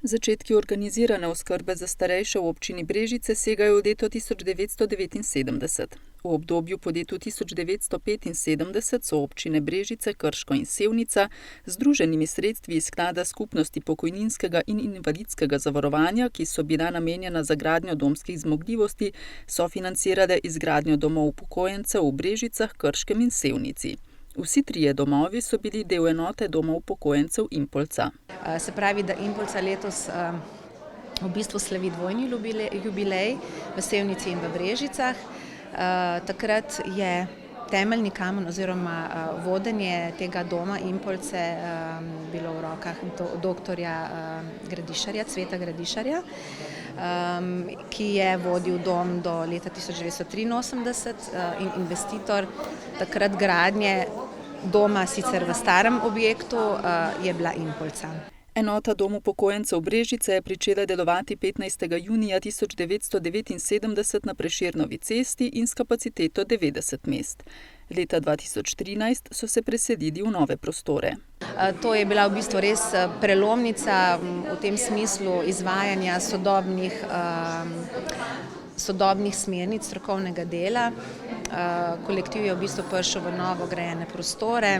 Začetki organizirane oskrbe za starejše v občini Brežice segajo v leto 1979. V obdobju po letu 1975 so občine Brežice, Krško in Sevnica z združenimi sredstvi iz sklada skupnosti pokojninskega in invalidskega zavarovanja, ki so bila namenjena za gradnjo domskih zmogljivosti, sofinancirale izgradnjo domov upokojencev v Brežicah, Krškem in Sevnici. Vsi trije domovi so bili del enote domov upokojencev Impolca. Se pravi, da Impolca letos v bistvu slavi dvojni jubilej v Sevnici in v Brežicah. Takrat je temeljni kamen oziroma vodenje tega doma Impolce bilo v rokah doktorja Gradišarja, Cveta Gradišarja, ki je vodil dom do leta 1983 in investitor takrat gradnje doma, sicer v starem objektu, je bila Impolca. Enota Dom upokojencev Brežice je pričela delovati 15. junija 1979 na Prešernovi cesti in s kapaciteto 90 mest. Leta 2013 so se preselili v nove prostore. To je bila v bistvu res prelomnica v tem smislu izvajanja sodobnih smernic strokovnega dela. Kolektiv je v bistvu prišel v novo grajene prostore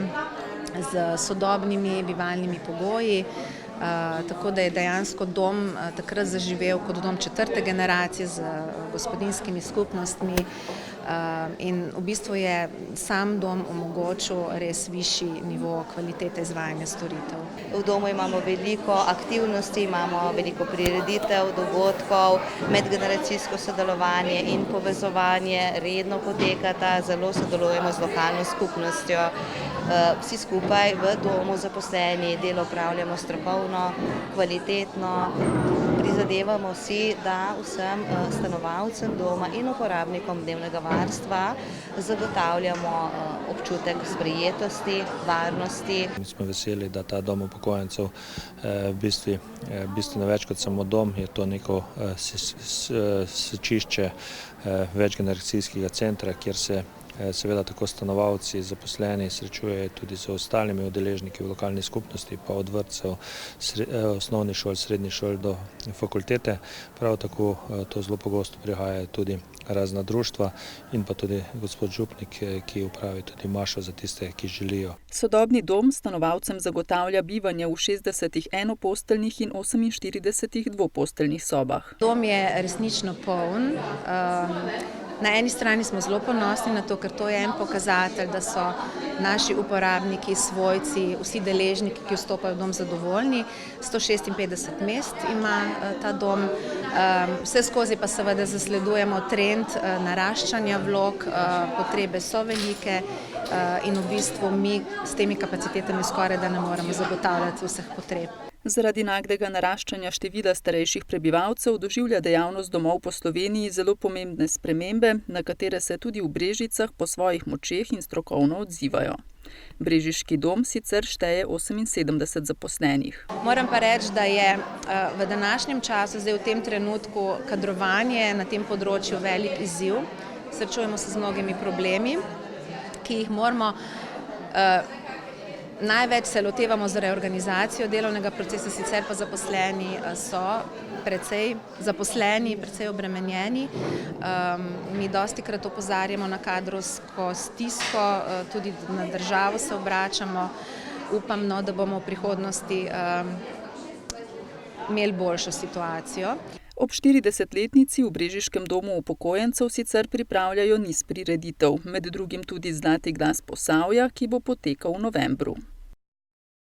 z sodobnimi bivalnimi pogoji, tako da je dejansko dom takrat zaživel kot dom četrte generacije z gospodinjskimi skupnostmi in v bistvu je sam dom omogočil res višji nivo kvalitete izvajanja storitev. V domu imamo veliko aktivnosti, imamo veliko prireditev, dogodkov, medgeneracijsko sodelovanje in povezovanje redno potekata, zelo sodelujemo z lokalno skupnostjo. Vsi skupaj v domu zaposleni delo opravljamo strokovno, kvalitetno, prizadevamo si, da vsem stanovalcem doma in uporabnikom dnevnega varstva zagotavljamo občutek sprejetosti, varnosti. Mi smo veseli, da ta dom upokojencev bistveno več kot samo dom, je to neko sečišče večgeneracijskega centra, kjer se seveda tako stanovalci, zaposleni srečujejo tudi z ostalimi udeleženiki v lokalni skupnosti, pa od vrtcev, osnovnih šol, srednjih šol do fakultete. Prav tako to zelo pogosto prihajajo tudi razna društva in pa tudi gospod župnik, ki upravi tudi mašo za tiste, ki želijo. Sodobni dom stanovalcem zagotavlja bivanje v 60 enoposteljnih in 48 dvoposteljnih sobah. Dom je resnično poln. Na eni strani smo zelo ponosni na to, ker to je en pokazatelj, da so naši uporabniki, svojci, vsi deležniki, ki vstopajo v dom, zadovoljni. 156 mest ima ta dom. Vse skozi pa seveda zasledujemo trend naraščanja vlog, potrebe so velike in v bistvu mi s temi kapacitetami skoraj da ne moremo zagotavljati vseh potreb. Zaradi naglega naraščanja števila starejših prebivalcev doživlja dejavnost domov po Sloveniji zelo pomembne spremembe, na katere se tudi v Brežicah po svojih močeh in strokovno odzivajo. Brežiški dom sicer šteje 78 zaposlenih. Moram pa reči, da je v današnjem času, zdaj v tem trenutku, kadrovanje na tem področju velik izziv. Srečujemo se z mnogimi problemi, ki jih moramo največ se lotevamo za reorganizacijo delovnega procesa, sicer pa zaposleni so precej zaposleni, precej obremenjeni. Mi dostikrat opozarjamo na kadrovsko stisko, tudi na državo se obračamo. Upam, da bomo v prihodnosti imeli boljšo situacijo. Ob 40-letnici v Brežiškem domu upokojencev sicer pripravljajo niz prireditev, med drugim tudi Zlati glas Posavja, ki bo potekal v novembru.